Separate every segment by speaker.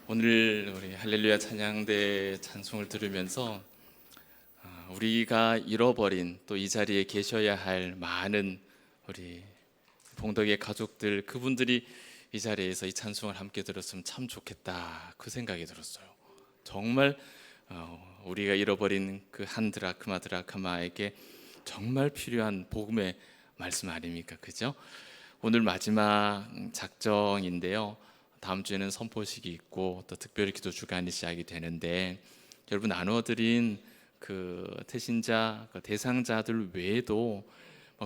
Speaker 1: 오늘 우리 할렐루야 찬양대 찬송을 들으면서 우리가 잃어버린 또 이 자리에 계셔야 할 많은 우리 봉덕의 가족들, 그분들이 이 자리에서 이 찬송을 함께 들었으면 참 좋겠다, 그 생각이 들었어요. 정말 우리가 잃어버린 그 한 드라크마에게 정말 필요한 복음의 말씀 아닙니까? 그죠? 오늘 마지막 작정인데요. 다음 주에는 선포식이 있고 또 특별히 기도 주간이 시작이 되는데, 여러분 나눠드린 그 태신자, 그 대상자들 외에도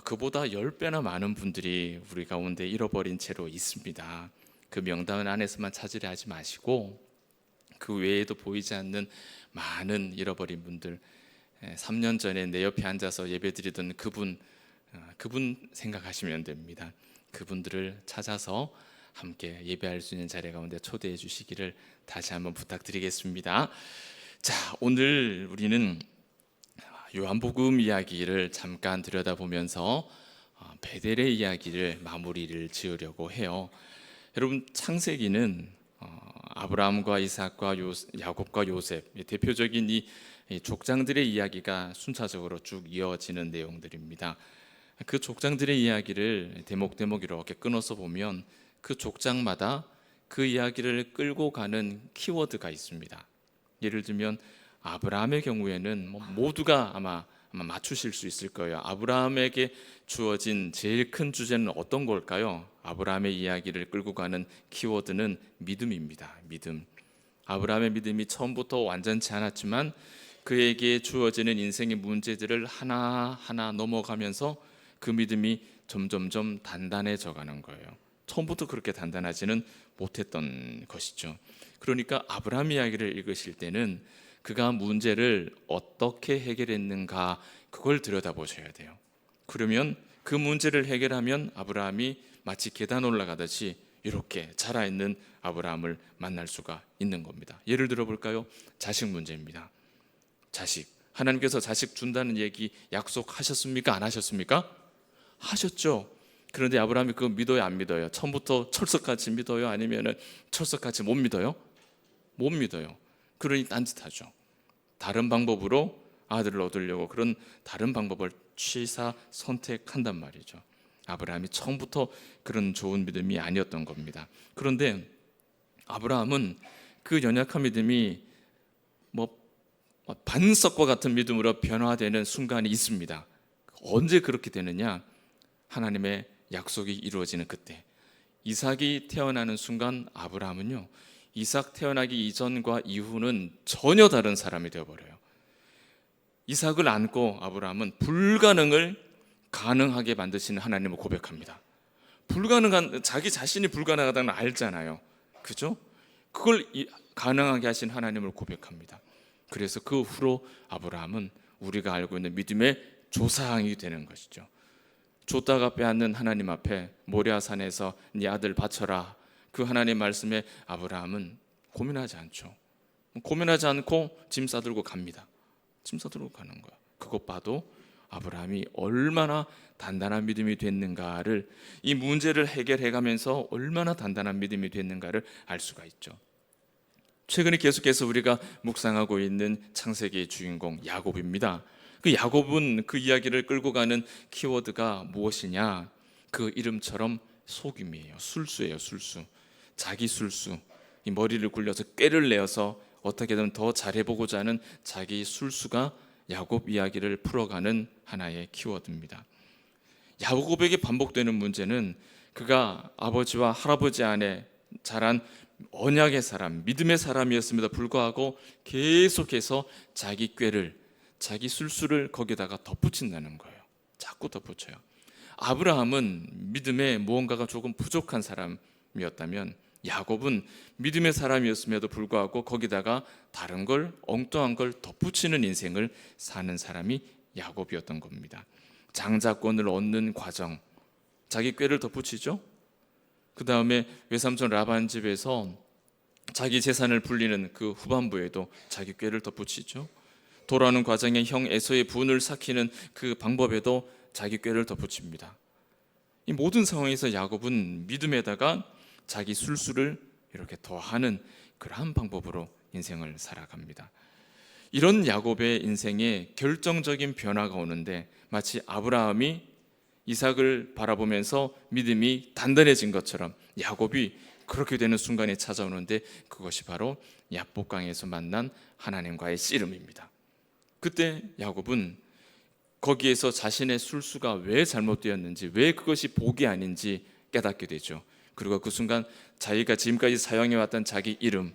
Speaker 1: 그보다 10배나 많은 분들이 우리 가운데 잃어버린 채로 있습니다. 그 명단 안에서만 찾으려 하지 마시고 그 외에도 보이지 않는 많은 잃어버린 분들, 3년 전에 내 옆에 앉아서 예배드리던 그분 생각하시면 됩니다. 그분들을 찾아서 함께 예배할 수 있는 자리 가운데 초대해 주시기를 다시 한번 부탁드리겠습니다. 자, 오늘 우리는 요한복음 이야기를 잠깐 들여다보면서 베델의 이야기를 마무리를 지으려고 해요. 여러분, 창세기는 아브라함과 이삭과 야곱과 요셉, 대표적인 이 족장들의 이야기가 순차적으로 쭉 이어지는 내용들입니다. 그 족장들의 이야기를 대목 이렇게 끊어서 보면 그 족장마다 그 이야기를 끌고 가는 키워드가 있습니다. 예를 들면 아브라함의 경우에는 모두가 아마 맞추실 수 있을 거예요. 아브라함에게 주어진 제일 큰 주제는 어떤 걸까요? 아브라함의 이야기를 끌고 가는 키워드는 믿음입니다. 믿음. 아브라함의 믿음이 처음부터 완전치 않았지만 그에게 주어지는 인생의 문제들을 하나하나 넘어가면서 그 믿음이 점점점 단단해져 가는 거예요. 처음부터 그렇게 단단하지는 못했던 것이죠. 그러니까 아브라함 이야기를 읽으실 때는 그가 문제를 어떻게 해결했는가, 그걸 들여다보셔야 돼요. 그러면 그 문제를 해결하면 아브라함이 마치 계단 올라가듯이 이렇게 살아있는 아브라함을 만날 수가 있는 겁니다. 예를 들어 볼까요? 자식 문제입니다. 자식, 하나님께서 자식 준다는 얘기 약속하셨습니까? 안 하셨습니까? 하셨죠. 그런데 아브라함이 그거 믿어요, 안 믿어요? 처음부터 철석같이 믿어요? 아니면 철석같이 못 믿어요? 못 믿어요. 그러니 딴짓하죠. 다른 방법으로 아들을 얻으려고 그런 다른 방법을 취사 선택한단 말이죠. 아브라함이 처음부터 그런 좋은 믿음이 아니었던 겁니다. 그런데 아브라함은 그 연약한 믿음이 반석과 같은 믿음으로 변화되는 순간이 있습니다. 언제 그렇게 되느냐? 하나님의 약속이 이루어지는 그때, 이삭이 태어나는 순간 아브라함은요, 이삭 태어나기 이전과 이후는 전혀 다른 사람이 되어버려요. 이삭을 안고 아브라함은 불가능을 가능하게 만드시는 하나님을 고백합니다. 자기 자신이 불가능하다는 걸 알잖아요. 그죠? 그걸 가능하게 하신 하나님을 고백합니다. 그래서 그 후로 아브라함은 우리가 알고 있는 믿음의 조상이 되는 것이죠. 줬다가 빼앗는 하나님 앞에 모리아산에서 네 아들 바쳐라, 그 하나님 말씀에 아브라함은 고민하지 않죠. 고민하지 않고 짐 싸들고 갑니다. 짐 싸들고 가는 거야. 그것 봐도 아브라함이 얼마나 단단한 믿음이 됐는가를, 이 문제를 해결해가면서 얼마나 단단한 믿음이 됐는가를 알 수가 있죠. 최근에 계속해서 우리가 묵상하고 있는 창세기의 주인공 야곱입니다. 그 야곱은 그 이야기를 끌고 가는 키워드가 무엇이냐? 그 이름처럼 속임이에요. 술수예요. 술수. 자기 술수. 이 머리를 굴려서 꾀를 내어서 어떻게든 더 잘해보고자 하는 자기 술수가 야곱 이야기를 풀어가는 하나의 키워드입니다. 야곱에게 반복되는 문제는 그가 아버지와 할아버지 안에 자란 언약의 사람, 믿음의 사람이었음에도 불구하고 계속해서 자기 꾀를, 자기 술수를 거기다가 덧붙인다는 거예요. 자꾸 덧붙여요. 아브라함은 믿음에 무언가가 조금 부족한 사람이었다면 야곱은 믿음의 사람이었음에도 불구하고 거기다가 다른 걸, 엉뚱한 걸 덧붙이는 인생을 사는 사람이 야곱이었던 겁니다. 장자권을 얻는 과정, 자기 꾀를 덧붙이죠. 그 다음에 외삼촌 라반 집에서 자기 재산을 불리는 그 후반부에도 자기 꾀를 덧붙이죠. 돌아오는 과정에 형 에서의 분을 삭히는 그 방법에도 자기 꾀를 덧붙입니다. 이 모든 상황에서 야곱은 믿음에다가 자기 술수를 이렇게 더하는 그러한 방법으로 인생을 살아갑니다. 이런 야곱의 인생에 결정적인 변화가 오는데 마치 아브라함이 이삭을 바라보면서 믿음이 단단해진 것처럼 야곱이 그렇게 되는 순간이 찾아오는데 그것이 바로 야복강에서 만난 하나님과의 씨름입니다. 그때 야곱은 거기에서 자신의 술수가 왜 잘못되었는지, 왜 그것이 복이 아닌지 깨닫게 되죠. 그리고 그 순간 자기가 지금까지 사용해왔던 자기 이름,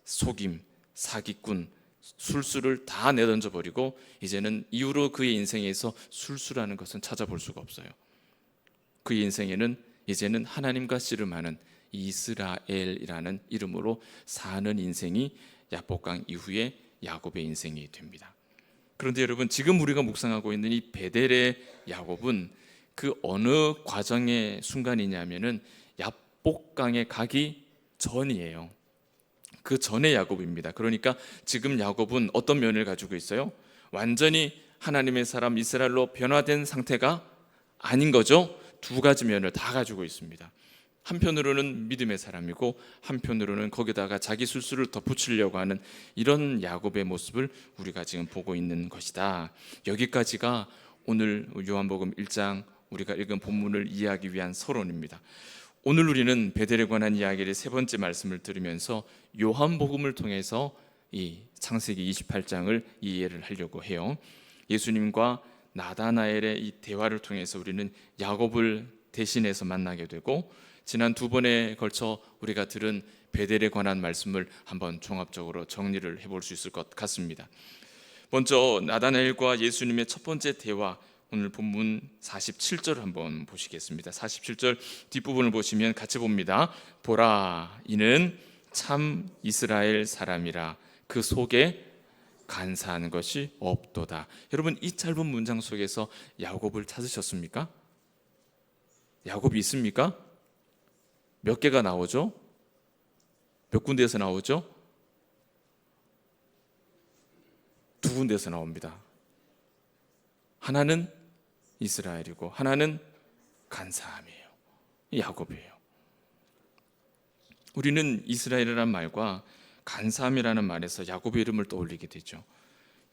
Speaker 1: 속임, 사기꾼, 술수를 다 내던져 버리고 이제는 이후로 그의 인생에서 술수라는 것은 찾아볼 수가 없어요. 그의 인생에는 이제는 하나님과 씨름하는 이스라엘이라는 이름으로 사는 인생이 야복강 이후에 야곱의 인생이 됩니다. 그런데 여러분, 지금 우리가 묵상하고 있는 이 베델의 야곱은 그 어느 과정의 순간이냐면은 야복강에 가기 전이에요. 그 전의 야곱입니다. 그러니까 지금 야곱은 어떤 면을 가지고 있어요? 완전히 하나님의 사람 이스라엘로 변화된 상태가 아닌 거죠. 두 가지 면을 다 가지고 있습니다. 한편으로는 믿음의 사람이고 한편으로는 거기다가 자기 술수를 덧붙이려고 하는 이런 야곱의 모습을 우리가 지금 보고 있는 것이다. 여기까지가 오늘 요한복음 1장 우리가 읽은 본문을 이해하기 위한 서론입니다. 오늘 우리는 베델에 관한 이야기를 세 번째 말씀을 들으면서 요한복음을 통해서 이 창세기 28장을 이해를 하려고 해요. 예수님과 나다나엘의 이 대화를 통해서 우리는 야곱을 대신해서 만나게 되고, 지난 두 번에 걸쳐 우리가 들은 베델에 관한 말씀을 한번 종합적으로 정리를 해볼 수 있을 것 같습니다. 먼저 나다나엘과 예수님의 첫 번째 대화, 오늘 본문 47절 한번 보시겠습니다. 47절 뒷부분을 보시면 같이 봅니다. 보라, 이는 참 이스라엘 사람이라 그 속에 간사한 것이 없도다. 여러분, 이 짧은 문장 속에서 야곱을 찾으셨습니까? 야곱이 있습니까? 몇 개가 나오죠? 몇 군데에서 나오죠? 두 군데에서 나옵니다. 하나는 이스라엘이고 하나는 간사함이에요. 야곱이에요. 우리는 이스라엘이라는 말과 간사함이라는 말에서 야곱의 이름을 떠올리게 되죠.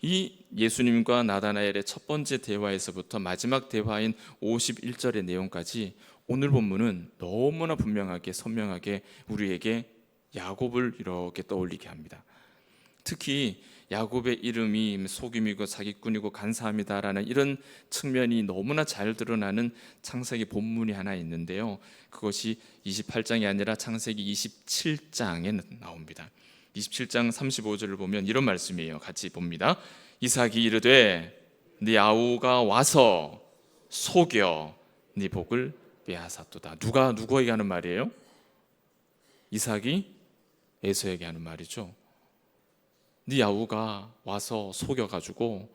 Speaker 1: 이 예수님과 나다나엘의 첫 번째 대화에서부터 마지막 대화인 51절의 내용까지 오늘 본문은 너무나 분명하게 선명하게 우리에게 야곱을 이렇게 떠올리게 합니다. 특히 야곱의 이름이 속임이고 사기꾼이고 간사함이다라는 이런 측면이 너무나 잘 드러나는 창세기 본문이 하나 있는데요. 그것이 28장이 아니라 창세기 27장에 나옵니다. 27장 35절을 보면 이런 말씀이에요. 같이 봅니다. 이삭이 이르되 네 아우가 와서 속여 네 복을 빼앗았도다. 누가 누구에게 하는 말이에요? 이삭이 에서에게 하는 말이죠. 네 아우가 와서 속여가지고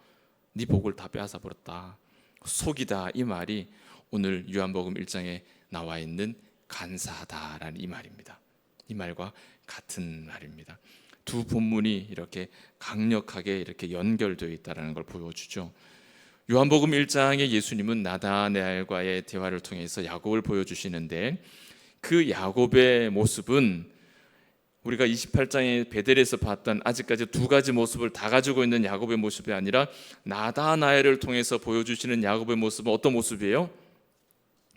Speaker 1: 네 복을 다 빼앗아 버렸다. 속이다, 이 말이 오늘 요한복음 1장에 나와 있는 간사하다라는 이 말입니다. 이 말과 같은 말입니다. 두 본문이 이렇게 강력하게 이렇게 연결되어 있다는 걸 보여주죠. 요한복음 1장에 예수님은 나다나엘과의 대화를 통해서 야곱을 보여주시는데, 그 야곱의 모습은 우리가 28장의 베델에서 봤던 아직까지 두 가지 모습을 다 가지고 있는 야곱의 모습이 아니라 나다나엘을 통해서 보여주시는 야곱의 모습은 어떤 모습이에요?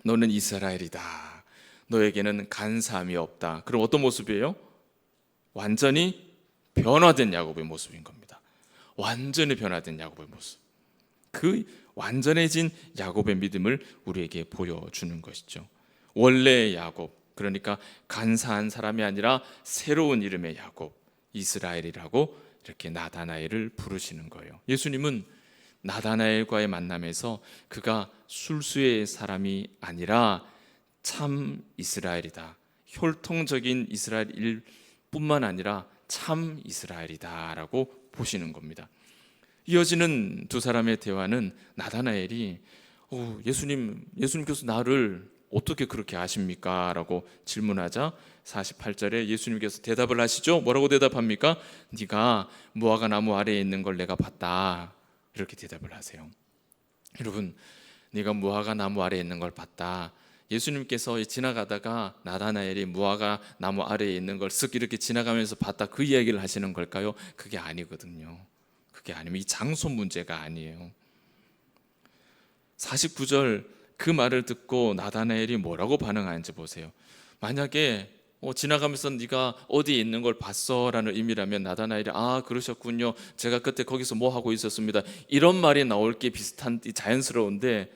Speaker 1: 너는 이스라엘이다. 너에게는 간사함이 없다. 그럼 어떤 모습이에요? 완전히 변화된 야곱의 모습인 겁니다. 완전히 변화된 야곱의 모습. 그 완전해진 야곱의 믿음을 우리에게 보여주는 것이죠. 원래의 야곱, 그러니까 간사한 사람이 아니라 새로운 이름의 야곱, 이스라엘이라고 이렇게 나다나엘을 부르시는 거예요. 예수님은 나다나엘과의 만남에서 그가 술수의 사람이 아니라 참 이스라엘이다, 혈통적인 이스라엘일 뿐만 아니라 참 이스라엘이다라고 보시는 겁니다. 이어지는 두 사람의 대화는 나다나엘이 예수님께서 나를 어떻게 그렇게 아십니까? 라고 질문하자 48절에 예수님께서 대답을 하시죠. 뭐라고 대답합니까? 네가 무화과 나무 아래에 있는 걸 내가 봤다, 이렇게 대답을 하세요. 여러분, 네가 무화과 나무 아래에 있는 걸 봤다, 예수님께서 지나가다가 나다나엘이 무화과 나무 아래에 있는 걸 쓱 이렇게 지나가면서 봤다, 그 이야기를 하시는 걸까요? 그게 아니거든요. 그게 아니면 이 장소 문제가 아니에요. 49절 그 말을 듣고 나다나엘이 뭐라고 반응하는지 보세요. 만약에 지나가면서 네가 어디에 있는 걸 봤어 라는 의미라면 나다나엘이 아 그러셨군요, 제가 그때 거기서 뭐 하고 있었습니다, 이런 말이 나올 게 비슷한 자연스러운데,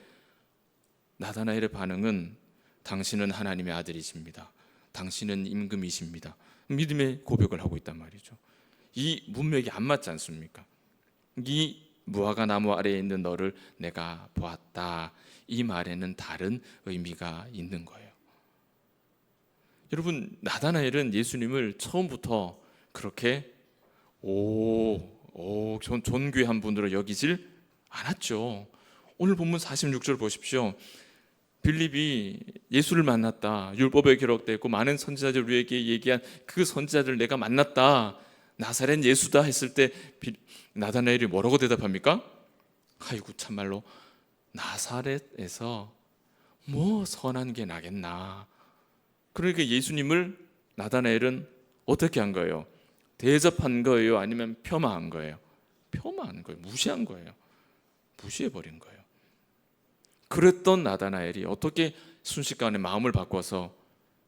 Speaker 1: 나다나엘의 반응은 당신은 하나님의 아들이십니다, 당신은 임금이십니다, 믿음의 고백을 하고 있단 말이죠. 이 문맥이 안 맞지 않습니까? 이 무화과 나무 아래에 있는 너를 내가 보았다, 이 말에는 다른 의미가 있는 거예요. 여러분, 나다나엘은 예수님을 처음부터 그렇게 존귀한 분으로 여기질 않았죠. 오늘 본문 46절 보십시오. 빌립이 예수를 만났다, 율법에 기록되어 있고 많은 선지자들 우리에게 얘기한 그 선지자들 내가 만났다, 나사렛 예수다 했을 때 나다나엘이 뭐라고 대답합니까? 아이고 참말로 나사렛에서 뭐 선한 게 나겠나. 그러니까 예수님을 나다나엘은 어떻게 한 거예요? 대접한 거예요? 아니면 폄하한 거예요? 폄하한 거예요. 무시한 거예요. 무시해버린 거예요. 그랬던 나다나엘이 어떻게 순식간에 마음을 바꿔서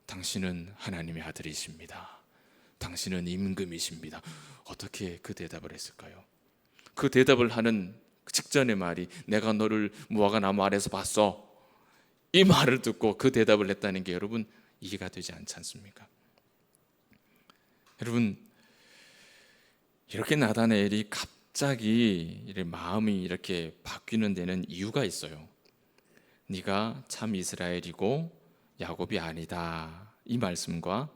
Speaker 1: 당신은 하나님의 아들이십니다, 당신은 임금이십니다, 어떻게 그 대답을 했을까요? 그 대답을 하는 직전의 말이 내가 너를 무화과 나무 아래서 봤어, 이 말을 듣고 그 대답을 했다는 게 여러분 이해가 되지 않지 않습니까? 여러분, 이렇게 나다나엘이 갑자기 마음이 이렇게 바뀌는 데는 이유가 있어요. 네가 참 이스라엘이고 야곱이 아니다, 이 말씀과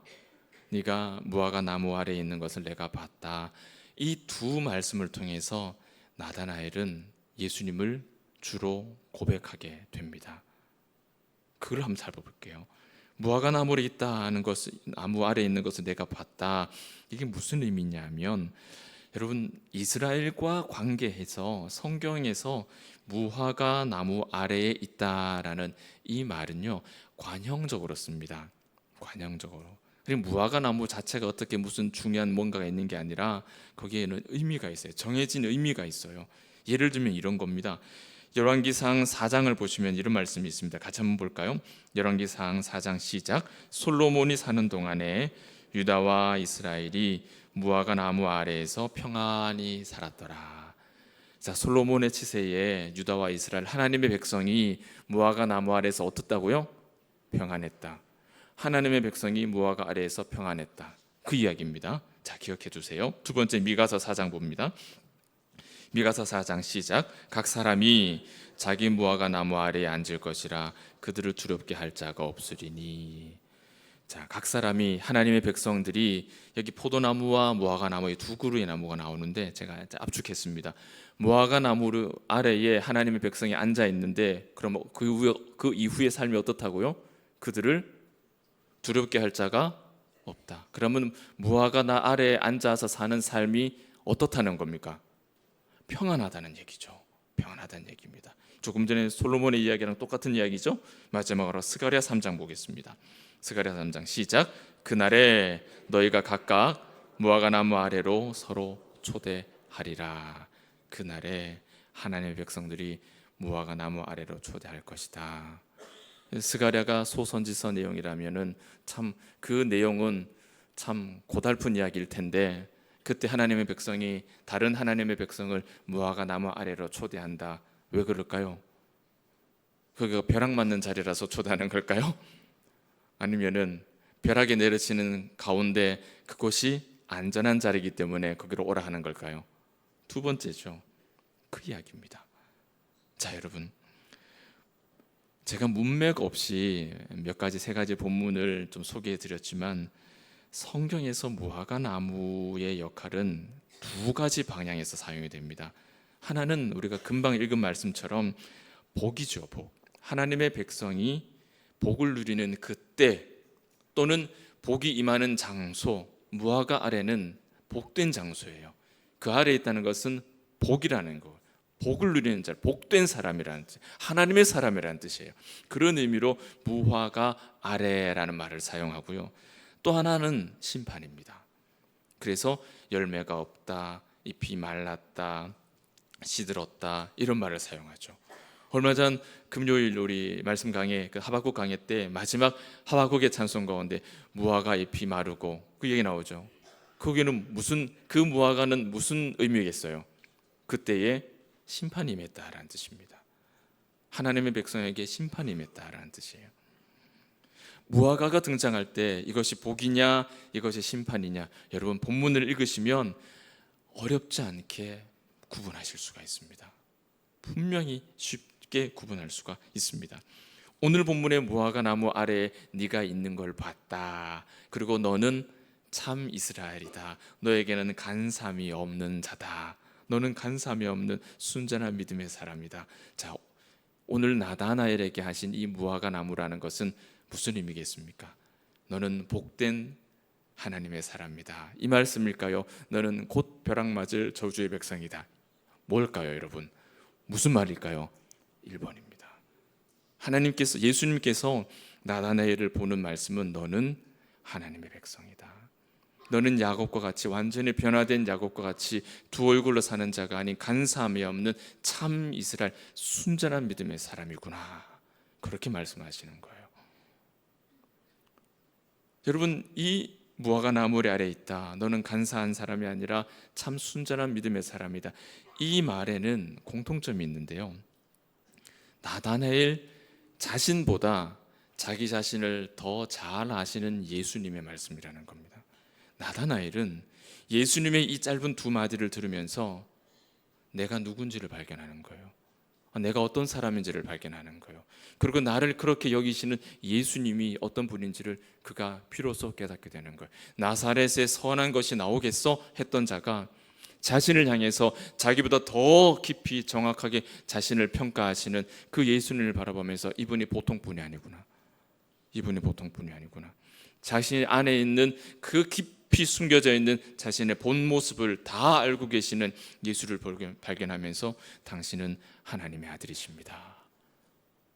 Speaker 1: 네가 무화과 나무 아래에 있는 것을 내가 봤다, 이 두 말씀을 통해서 나다나엘은 예수님을 주로 고백하게 됩니다. 그걸 한번 살펴볼게요. 무화과 나무에 있다 하는 것을, 나무 아래에 있는 것을 내가 봤다, 이게 무슨 의미냐면 여러분, 이스라엘과 관계해서 성경에서 무화과 나무 아래에 있다라는 이 말은요 관형적으로 씁니다. 관형적으로. 그리고 무화과 나무 자체가 어떻게 무슨 중요한 뭔가가 있는 게 아니라 거기에는 의미가 있어요. 정해진 의미가 있어요. 예를 들면 이런 겁니다. 열왕기상 4장을 보시면 이런 말씀이 있습니다. 같이 한번 볼까요? 열왕기상 4장 시작. 솔로몬이 사는 동안에 유다와 이스라엘이 무화과 나무 아래에서 평안히 살았더라. 자, 솔로몬의 치세에 유다와 이스라엘 하나님의 백성이 무화과 나무 아래에서 어떻다고요? 평안했다. 하나님의 백성이 무화과 아래에서 평안했다, 그 이야기입니다. 자, 기억해 두세요. 두 번째 미가서 4장 봅니다. 미가서 4장 시작. 각 사람이 자기 무화과 나무 아래에 앉을 것이라 그들을 두렵게 할 자가 없으리니. 자, 각 사람이, 하나님의 백성들이, 여기 포도나무와 무화과 나무의 두 그루의 나무가 나오는데 제가 압축했습니다. 무화과 나무 아래에 하나님의 백성이 앉아 있는데 그럼 그 이후의 삶이 어떻다고요? 그들을 두렵게 할 자가 없다. 그러면 무화과 나 아래에 앉아서 사는 삶이 어떻다는 겁니까? 평안하다는 얘기죠. 평안하다는 얘기입니다. 조금 전에 솔로몬의 이야기랑 똑같은 이야기죠. 마지막으로 스가랴 3장 보겠습니다. 스가랴 3장 시작. 그날에 너희가 각각 무화과 나무 아래로 서로 초대하리라. 그날에 하나님의 백성들이 무화과 나무 아래로 초대할 것이다. 스가랴가 소선지서 내용이라면은 참 그 내용은 참 고달픈 이야기일 텐데, 그때 하나님의 백성이 다른 하나님의 백성을 무화과 나무 아래로 초대한다. 왜 그럴까요? 거기가 벼락 맞는 자리라서 초대하는 걸까요? 아니면은 벼락이 내려치는 가운데 그곳이 안전한 자리이기 때문에 거기로 오라 하는 걸까요? 두 번째죠. 그 이야기입니다. 자, 여러분, 제가 문맥 없이 몇 가지, 세 가지 본문을 좀 소개해 드렸지만 성경에서 무화과 나무의 역할은 두 가지 방향에서 사용이 됩니다. 하나는 우리가 금방 읽은 말씀처럼 복이죠, 복. 하나님의 백성이 복을 누리는 그때 또는 복이 임하는 장소, 무화과 아래는 복된 장소예요. 그 아래에 있다는 것은 복이라는 거, 복을 누리는 자, 복된 사람이라는 뜻, 하나님의 사람이라는 뜻이에요. 그런 의미로 무화과 아래라는 말을 사용하고요. 또 하나는 심판입니다. 그래서 열매가 없다, 잎이 말랐다, 시들었다, 이런 말을 사용하죠. 얼마 전 금요일 우리 말씀 강의, 그 하박국 강의 때 마지막 하박국의 찬송 가운데 무화과 잎이 마르고 그 얘기 나오죠. 거기는 그 무화과는 무슨 의미겠어요? 그때에 심판이 임했다라는 뜻입니다. 하나님의 백성에게 심판이 임했다라는 뜻이에요. 무화과가 등장할 때 이것이 복이냐 이것이 심판이냐, 여러분 본문을 읽으시면 어렵지 않게 구분하실 수가 있습니다. 분명히 쉽게 구분할 수가 있습니다. 오늘 본문의 무화과 나무 아래에 네가 있는 걸 봤다. 그리고 너는 참 이스라엘이다. 너에게는 간삼이 없는 자다. 너는 간삼이 없는 순전한 믿음의 사람이다. 자, 오늘 나다나엘에게 하신 이 무화과 나무라는 것은 무슨 의미겠습니까? 너는 복된 하나님의 사람이다, 이 말씀일까요? 너는 곧 벼락 맞을 저주의 백성이다. 뭘까요, 여러분? 무슨 말일까요? 1번입니다. 하나님께서, 예수님께서 나다나엘을 보는 말씀은 너는 하나님의 백성이다. 너는 야곱과 같이, 완전히 변화된 야곱과 같이 두 얼굴로 사는 자가 아닌 간사함이 없는 참 이스라엘 순전한 믿음의 사람이구나. 그렇게 말씀하시는 거예요. 여러분, 이 무화과 나무 아래에 있다. 너는 간사한 사람이 아니라 참 순전한 믿음의 사람이다. 이 말에는 공통점이 있는데요. 나다나엘 자신보다 자기 자신을 더 잘 아시는 예수님의 말씀이라는 겁니다. 나다나엘은 예수님의 이 짧은 두 마디를 들으면서 내가 누군지를 발견하는 거예요. 내가 어떤 사람인지를 발견하는 거예요. 그리고 나를 그렇게 여기시는 예수님이 어떤 분인지를 그가 비로소 깨닫게 되는 거예요. 나사렛에 선한 것이 나오겠어 했던 자가 자신을 향해서 자기보다 더 깊이 정확하게 자신을 평가하시는 그 예수님을 바라보면서 이분이 보통 분이 아니구나. 이분이 보통 분이 아니구나. 자신 안에 있는 그 깊이 숨겨져 있는 자신의 본 모습을 다 알고 계시는 예수를 발견하면서 당신은 하나님의 아들이십니다.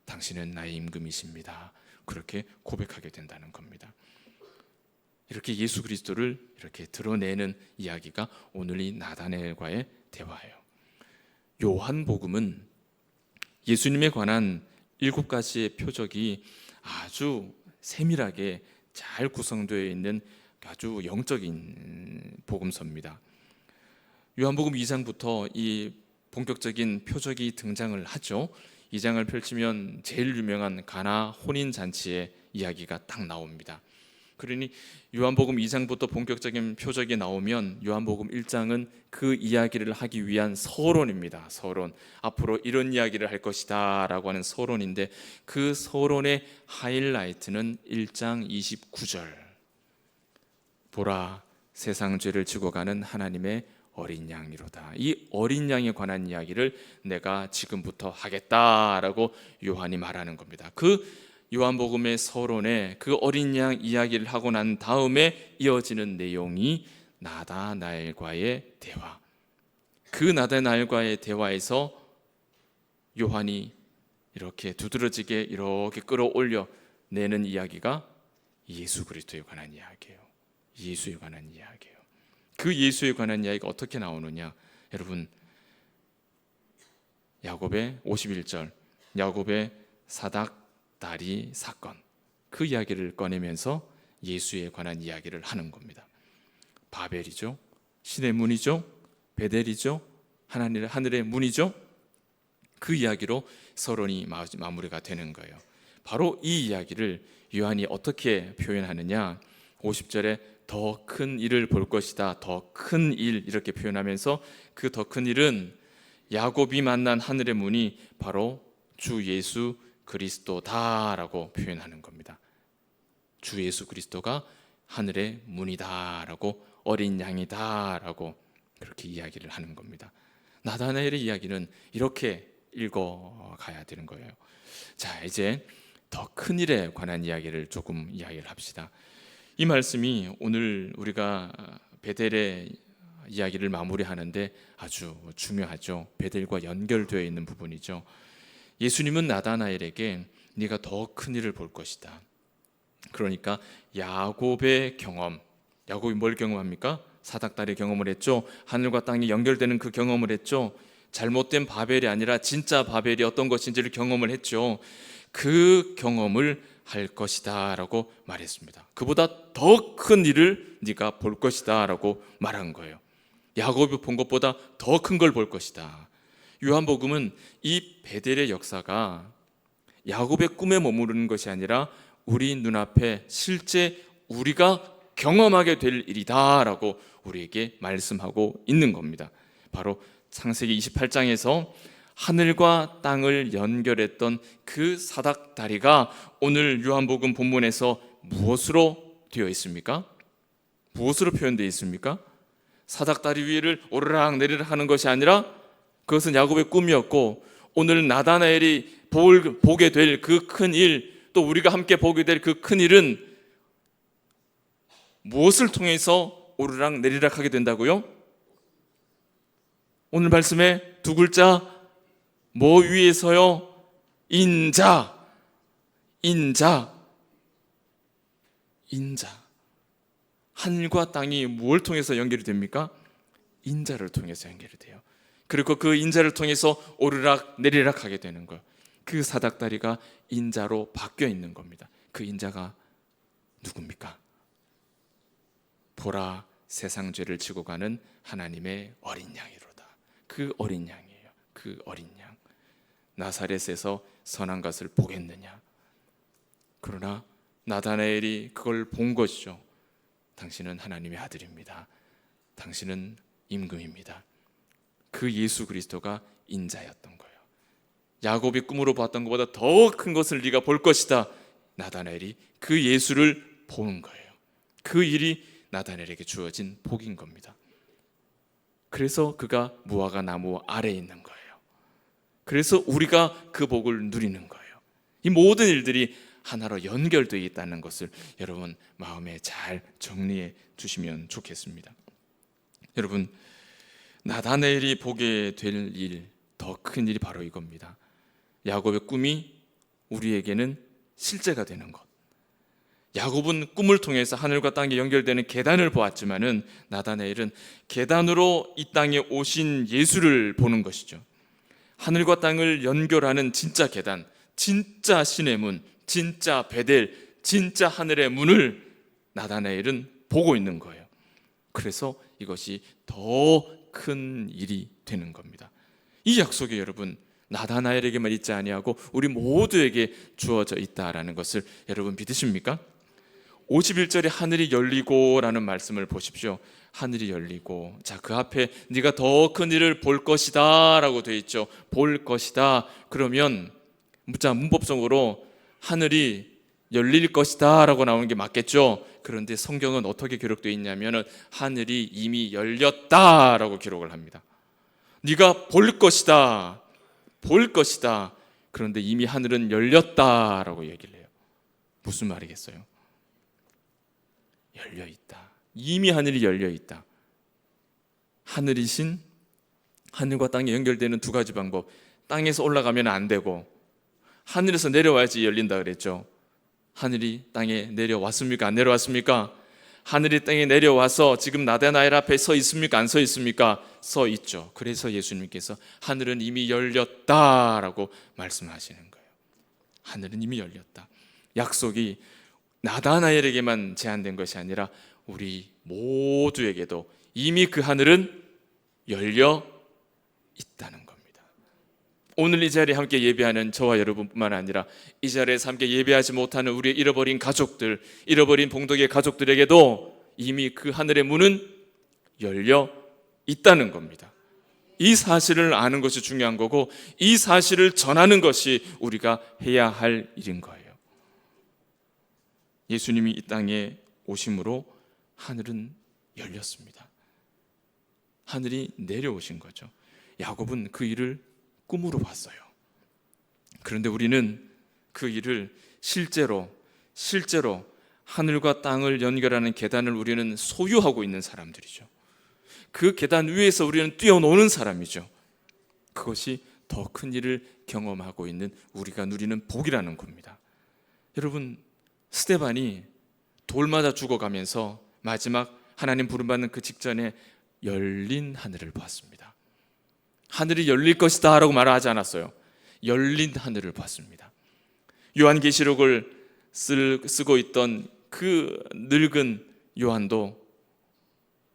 Speaker 1: 당신은 나의 임금이십니다. 그렇게 고백하게 된다는 겁니다. 이렇게 예수 그리스도를 이렇게 드러내는 이야기가 오늘 이 나다나엘과의 대화예요. 요한복음은 예수님에 관한 7가지의 표적이 아주 세밀하게 잘 구성되어 있는 아주 영적인 복음서입니다. 요한복음 2장부터 이 본격적인 표적이 등장을 하죠. 2장을 펼치면 제일 유명한 가나 혼인잔치의 이야기가 딱 나옵니다. 그러니 요한복음 2장부터 본격적인 표적이 나오면 요한복음 1장은 그 이야기를 하기 위한 서론입니다. 서론. 앞으로 이런 이야기를 할 것이다 라고 하는 서론인데, 그 서론의 하이라이트는 1장 29절. 보라, 세상 죄를 지고 가는 하나님의 어린 양이로다. 이 어린 양에 관한 이야기를 내가 지금부터 하겠다라고 요한이 말하는 겁니다. 그 요한복음의 서론에 그 어린 양 이야기를 하고 난 다음에 이어지는 내용이 나다나엘과의 대화. 그 나다나엘과의 대화에서 요한이 이렇게 두드러지게 이렇게 끌어올려 내는 이야기가 예수 그리스도에 관한 이야기예요. 예수에 관한 이야기예요. 그 예수에 관한 이야기가 어떻게 나오느냐? 여러분, 야곱의 51절, 야곱의 사닥다리 사건, 그 이야기를 꺼내면서 예수에 관한 이야기를 하는 겁니다. 바벨이죠, 신의 문이죠, 베델이죠, 하늘의 문이죠. 그 이야기로 서론이 마무리가 되는 거예요. 바로 이 이야기를 요한이 어떻게 표현하느냐? 50절에 더 큰 일을 볼 것이다, 더 큰 일, 이렇게 표현하면서 그 더 큰 일은 야곱이 만난 하늘의 문이 바로 주 예수 그리스도다라고 표현하는 겁니다. 주 예수 그리스도가 하늘의 문이다라고, 어린 양이다라고 그렇게 이야기를 하는 겁니다. 나다나엘의 이야기는 이렇게 읽어가야 되는 거예요. 자, 이제 더 큰 일에 관한 이야기를 조금 이야기를 합시다. 이 말씀이 오늘 우리가 베델의 이야기를 마무리하는데 아주 중요하죠. 베델과 연결되어 있는 부분이죠. 예수님은 나다나엘에게 네가 더 큰 일을 볼 것이다. 그러니까 야곱의 경험, 야곱이 뭘 경험합니까? 사닥다리 경험을 했죠. 하늘과 땅이 연결되는 그 경험을 했죠. 잘못된 바벨이 아니라 진짜 바벨이 어떤 것인지를 경험을 했죠. 그 경험을 할 것이다 라고 말했습니다. 그보다 더 큰 일을 네가 볼 것이다 라고 말한 거예요. 야곱이 본 것보다 더 큰 걸 볼 것이다. 요한복음은 이 베델의 역사가 야곱의 꿈에 머무르는 것이 아니라 우리 눈앞에 실제 우리가 경험하게 될 일이다 라고 우리에게 말씀하고 있는 겁니다. 바로 창세기 28장에서 하늘과 땅을 연결했던 그 사닥다리가 오늘 요한복음 본문에서 무엇으로 되어 있습니까? 무엇으로 표현되어 있습니까? 사닥다리 위를 오르락 내리락 하는 것이 아니라 그것은 야곱의 꿈이었고, 오늘 나다나엘이 보게 될 그 큰 일, 또 우리가 함께 보게 될 그 큰 일은 무엇을 통해서 오르락 내리락 하게 된다고요? 오늘 말씀에 두 글자, 뭐 위에서요? 인자. 하늘과 땅이 무엇을 통해서 연결이 됩니까? 인자를 통해서 연결이 돼요. 그리고 그 인자를 통해서 오르락 내리락 하게 되는 거예요. 그 사닥다리가 인자로 바뀌어 있는 겁니다. 그 인자가 누굽니까? 보라, 세상 죄를 지고 가는 하나님의 어린 양이로다. 그 어린 양이에요. 그 어린 양. 나사렛에서 선한 것을 보겠느냐? 그러나 나다나엘이 그걸 본 것이죠. 당신은 하나님의 아들입니다. 당신은 임금입니다. 그 예수 그리스도가 인자였던 거예요. 야곱이 꿈으로 봤던 것보다 더 큰 것을 네가 볼 것이다. 나다나엘이 그 예수를 보는 거예요. 그 일이 나다나엘에게 주어진 복인 겁니다. 그래서 그가 무화과 나무 아래에 있는 거예요. 그래서 우리가 그 복을 누리는 거예요. 이 모든 일들이 하나로 연결되어 있다는 것을 여러분 마음에 잘 정리해 주시면 좋겠습니다. 여러분, 나다나엘이 보게 될 일, 더 큰 일이 바로 이겁니다. 야곱의 꿈이 우리에게는 실제가 되는 것. 야곱은 꿈을 통해서 하늘과 땅이 연결되는 계단을 보았지만은 나다나엘은 계단으로 이 땅에 오신 예수를 보는 것이죠. 하늘과 땅을 연결하는 진짜 계단, 진짜 신의 문, 진짜 베델, 진짜 하늘의 문을 나다나엘은 보고 있는 거예요. 그래서 이것이 더 큰 일이 되는 겁니다. 이 약속이 여러분 나다나엘에게만 있지 아니하고 우리 모두에게 주어져 있다라는 것을 여러분 믿으십니까? 51절에 하늘이 열리고 라는 말씀을 보십시오. 하늘이 열리고, 자, 그 앞에 네가 더 큰 일을 볼 것이다 라고 되어 있죠. 볼 것이다. 그러면 문법적으로 하늘이 열릴 것이다 라고 나오는 게 맞겠죠. 그런데 성경은 어떻게 기록되어 있냐면 하늘이 이미 열렸다 라고 기록을 합니다. 네가 볼 것이다. 그런데 이미 하늘은 열렸다 라고 얘기를 해요. 무슨 말이겠어요? 열려있다. 이미 하늘이 열려있다. 하늘이신, 하늘과 땅이 연결되는 두 가지 방법. 땅에서 올라가면 안 되고 하늘에서 내려와야지 열린다 그랬죠. 하늘이 땅에 내려왔습니까? 안 내려왔습니까? 하늘이 땅에 내려와서 지금 나다나엘 앞에 서 있습니까? 안 서 있습니까? 서 있죠. 그래서 예수님께서 하늘은 이미 열렸다라고 말씀하시는 거예요. 하늘은 이미 열렸다. 약속이 나다나엘에게만 제한된 것이 아니라 우리 모두에게도 이미 그 하늘은 열려 있다는 겁니다. 오늘 이 자리에 함께 예배하는 저와 여러분뿐만 아니라 이 자리에서 함께 예배하지 못하는 우리의 잃어버린 가족들, 잃어버린 봉독의 가족들에게도 이미 그 하늘의 문은 열려 있다는 겁니다. 이 사실을 아는 것이 중요한 거고, 이 사실을 전하는 것이 우리가 해야 할 일인 거예요. 예수님이 이 땅에 오심으로 하늘은 열렸습니다. 하늘이 내려오신 거죠. 야곱은 그 일을 꿈으로 봤어요. 그런데 우리는 그 일을 실제로 하늘과 땅을 연결하는 계단을 우리는 소유하고 있는 사람들이죠. 그 계단 위에서 우리는 뛰어노는 사람이죠. 그것이 더 큰 일을 경험하고 있는 우리가 누리는 복이라는 겁니다. 여러분, 스데반이 돌 맞아 죽어가면서 마지막 하나님 부름받는 그 직전에 열린 하늘을 봤습니다. 하늘이 열릴 것이다 라고 말하지 않았어요. 열린 하늘을 봤습니다. 요한계시록을 쓰고 있던 그 늙은 요한도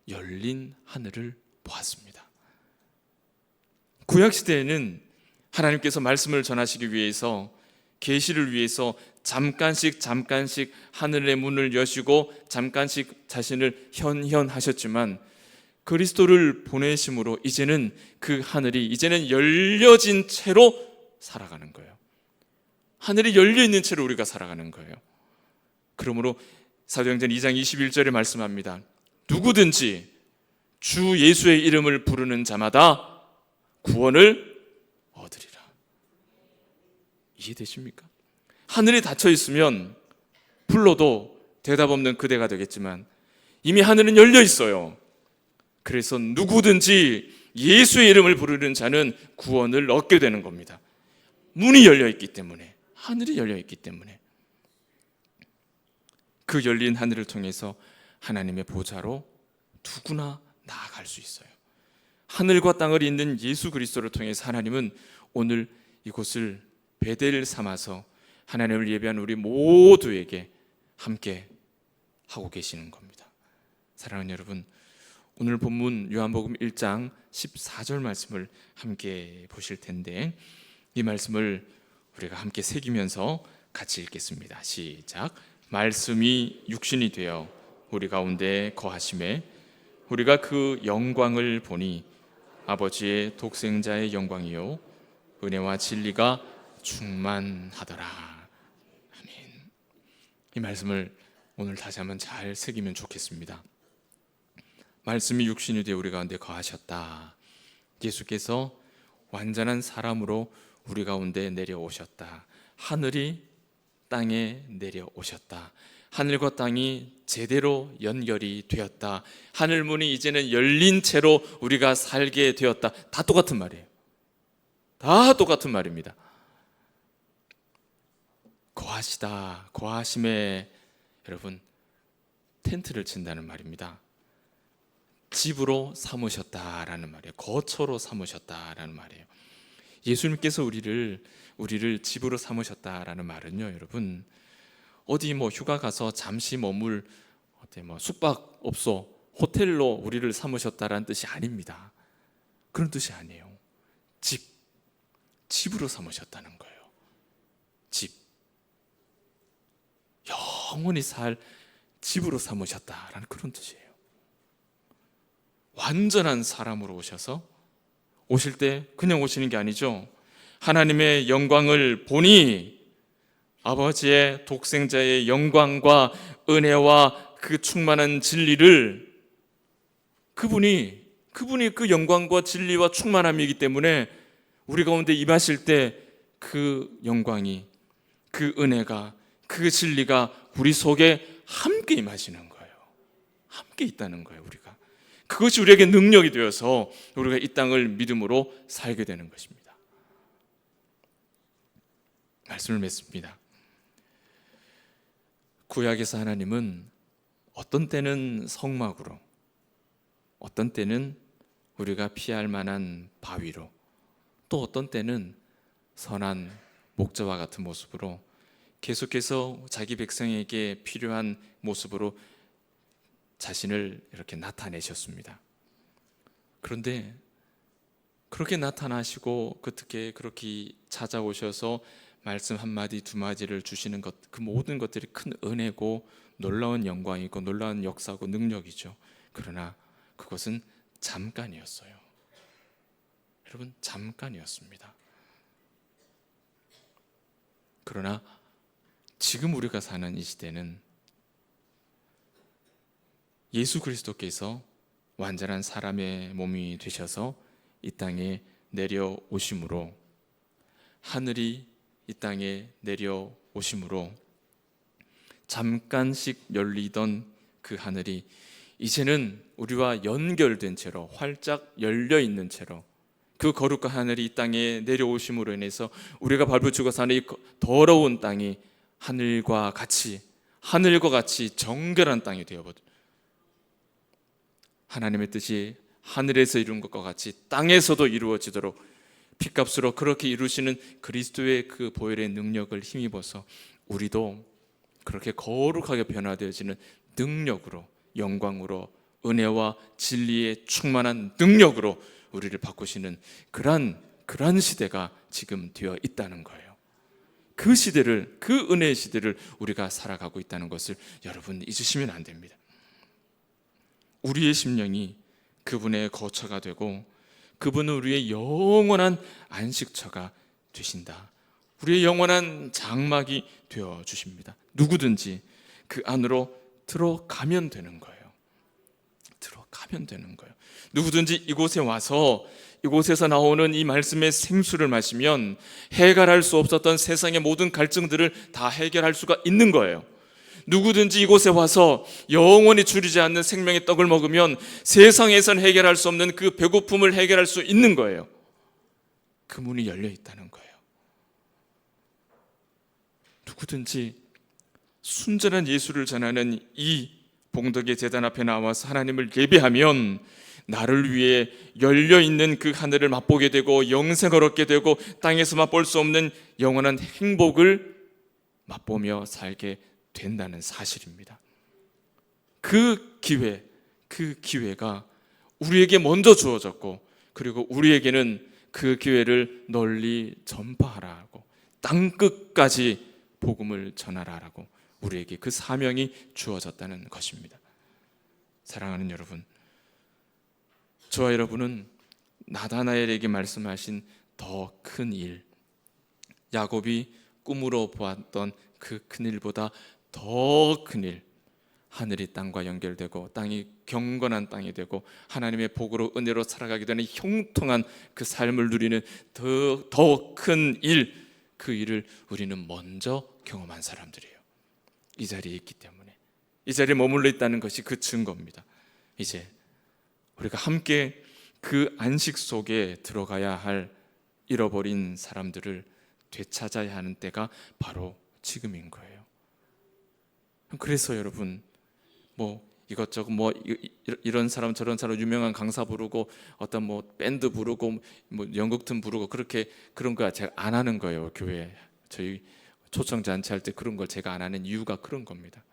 Speaker 1: 열린 하늘을 보았습니다. 구약시대에는 하나님께서 말씀을 전하시기 위해서, 계시를 위해서 잠깐씩 하늘의 문을 여시고 잠깐씩 자신을 현현하셨지만, 그리스도를 보내심으로 이제는 그 하늘이 이제는 열려진 채로 살아가는 거예요. 하늘이 열려있는 채로 우리가 살아가는 거예요. 그러므로 사도행전 2장 21절에 말씀합니다. 누구든지 주 예수의 이름을 부르는 자마다 구원을 얻으리라. 이해되십니까? 하늘이 닫혀 있으면 불러도 대답 없는 그대가 되겠지만 이미 하늘은 열려 있어요. 그래서 누구든지 예수의 이름을 부르는 자는 구원을 얻게 되는 겁니다. 문이 열려 있기 때문에, 하늘이 열려 있기 때문에. 그 열린 하늘을 통해서 하나님의 보좌로 누구나 나아갈 수 있어요. 하늘과 땅을 잇는 예수 그리스도를 통해서 하나님은 오늘 이곳을 베델 삼아서 하나님을 예배하는 우리 모두에게 함께 하고 계시는 겁니다. 사랑하는 여러분, 오늘 본문 요한복음 1장 14절 말씀을 함께 보실 텐데, 이 말씀을 우리가 함께 새기면서 같이 읽겠습니다. 시작. 말씀이 육신이 되어 우리 가운데 거하심에 우리가 그 영광을 보니 아버지의 독생자의 영광이요 은혜와 진리가 충만하더라. 아멘. 이 말씀을 오늘 다시 한번 잘 새기면 좋겠습니다. 말씀이 육신이 되어 우리 가운데 거하셨다. 예수께서 완전한 사람으로 우리 가운데 내려오셨다. 하늘이 땅에 내려오셨다. 하늘과 땅이 제대로 연결이 되었다. 하늘문이 이제는 열린 채로 우리가 살게 되었다. 다 똑같은 말이에요. 다 똑같은 말입니다. 거하시다, 거하심에 여러분 텐트를 친다는 말입니다. 집으로 삼으셨다라는 말이에요. 거처로 삼으셨다라는 말이에요. 예수님께서 우리를 집으로 삼으셨다라는 말은요, 여러분, 어디 휴가 가서 잠시 머물 숙박업소, 호텔로 우리를 삼으셨다라는 뜻이 아닙니다. 그런 뜻이 아니에요. 집으로 삼으셨다는 거예요. 집, 영원히 살 집으로 삼으셨다라는 그런 뜻이에요. 완전한 사람으로 오셔서, 오실 때 그냥 오시는 게 아니죠. 하나님의 영광을 보니 아버지의 독생자의 영광과 은혜와 그 충만한 진리를 그분이 그 영광과 진리와 충만함이기 때문에 우리 가운데 임하실 때 그 영광이, 그 은혜가, 그 진리가 우리 속에 함께 임하시는 거예요. 함께 있다는 거예요. 우리가 그것이 우리에게 능력이 되어서 우리가 이 땅을 믿음으로 살게 되는 것입니다. 말씀을 맺습니다. 구약에서 하나님은 어떤 때는 성막으로, 어떤 때는 우리가 피할 만한 바위로, 또 어떤 때는 선한 목자와 같은 모습으로 계속해서 자기 백성에게 필요한 모습으로 자신을 이렇게 나타내셨습니다. 그런데 그렇게 나타나시고 어떻게 그렇게 찾아오셔서 말씀 한마디 두마디를 주시는 것, 그 모든 것들이 큰 은혜고 놀라운 영광이고 놀라운 역사고 능력이죠. 그러나 그것은 잠깐이었어요. 여러분, 잠깐이었습니다. 그러나 지금 우리가 사는 이 시대는 예수 그리스도께서 완전한 사람의 몸이 되셔서 이 땅에 내려오심으로, 하늘이 이 땅에 내려오심으로 잠깐씩 열리던 그 하늘이 이제는 우리와 연결된 채로, 활짝 열려 있는 채로 그 거룩한 하늘이 이 땅에 내려오심으로 인해서 우리가 밟아주고 사는 이 더러운 땅이 하늘과 같이 정결한 땅이 되어버려. 하나님의 뜻이 하늘에서 이룬 것과 같이 땅에서도 이루어지도록 피값으로 그렇게 이루시는 그리스도의 그 보혈의 능력을 힘입어서 우리도 그렇게 거룩하게 변화되어지는 능력으로, 영광으로, 은혜와 진리의 충만한 능력으로 우리를 바꾸시는 그러한 시대가 지금 되어 있다는 거예요. 그 시대를, 그 은혜의 시대를 우리가 살아가고 있다는 것을 여러분 잊으시면 안 됩니다. 우리의 심령이 그분의 거처가 되고 그분은 우리의 영원한 안식처가 되신다. 우리의 영원한 장막이 되어 주십니다. 누구든지 그 안으로 들어가면 되는 거예요. 들어가면 되는 거예요. 누구든지 이곳에 와서 이곳에서 나오는 이 말씀의 생수를 마시면 해결할 수 없었던 세상의 모든 갈증들을 다 해결할 수가 있는 거예요. 누구든지 이곳에 와서 영원히 줄이지 않는 생명의 떡을 먹으면 세상에선 해결할 수 없는 그 배고픔을 해결할 수 있는 거예요. 그 문이 열려 있다는 거예요. 누구든지 순전한 예수를 전하는 이 봉덕의 제단 앞에 나와서 하나님을 예배하면 나를 위해 열려있는 그 하늘을 맛보게 되고 영생을 얻게 되고 땅에서 맛볼 수 없는 영원한 행복을 맛보며 살게 된다는 사실입니다. 그 기회가 우리에게 먼저 주어졌고, 그리고 우리에게는 그 기회를 널리 전파하라고, 땅끝까지 복음을 전하라라고 우리에게 그 사명이 주어졌다는 것입니다. 사랑하는 여러분, 저와 여러분은 나다나엘에게 말씀하신 더 큰 일, 야곱이 꿈으로 보았던 그 큰 일보다 더 큰 일, 하늘이 땅과 연결되고 땅이 경건한 땅이 되고 하나님의 복으로 은혜로 살아가게 되는 형통한 그 삶을 누리는 더 큰 일, 그 일을 우리는 먼저 경험한 사람들이에요. 이 자리에 있기 때문에, 이 자리에 머물러 있다는 것이 그 증거입니다. 이제 우리가 함께 그 안식 속에 들어가야 할 잃어버린 사람들을 되찾아야 하는 때가 바로 지금인 거예요. 그래서 여러분, 이것저것 이런 사람 저런 사람 유명한 강사 부르고 어떤 밴드 부르고 연극팀 부르고 그런 거 제가 안 하는 거예요. 교회 저희 초청 잔치 할 때 그런 걸 제가 안 하는 이유가 그런 겁니다.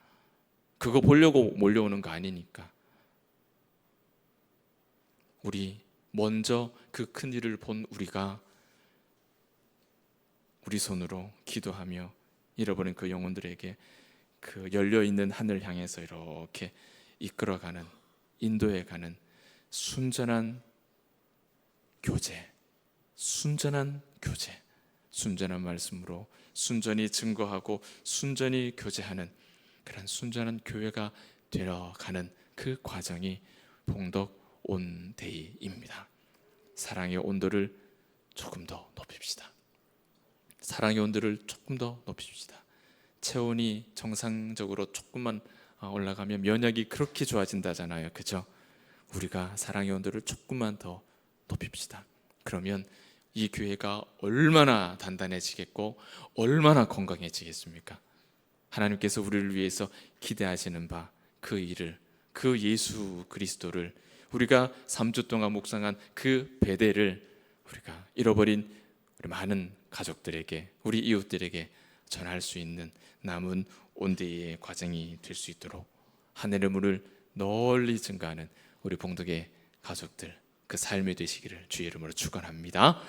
Speaker 1: 그거 보려고 몰려오는 거 아니니까. 우리 먼저 그 큰 일을 본 우리가 우리 손으로 기도하며 잃어버린 그 영혼들에게 그 열려있는 하늘 향해서 이렇게 이끌어가는, 인도해가는 순전한 교제, 순전한 말씀으로 순전히 증거하고 순전히 교제하는 그런 순전한 교회가 되어가는 그 과정이 봉덕 온데이입니다. 사랑의 온도를 조금 더 높입시다. 사랑의 온도를 조금 더 높입시다. 체온이 정상적으로 조금만 올라가면 면역이 그렇게 좋아진다잖아요. 그죠? 우리가 사랑의 온도를 조금만 더 높입시다. 그러면 이 교회가 얼마나 단단해지겠고 얼마나 건강해지겠습니까? 하나님께서 우리를 위해서 기대하시는 바 그 일을, 그 예수 그리스도를, 우리가 3주 동안 묵상한 그 베델을 우리가 잃어버린 우리 많은 가족들에게, 우리 이웃들에게 전할 수 있는 남은 온데이의 과정이 될 수 있도록 하늘의 문을 널리 증가하는 우리 봉덕의 가족들, 그 삶이 되시기를 주의 이름으로 축원합니다.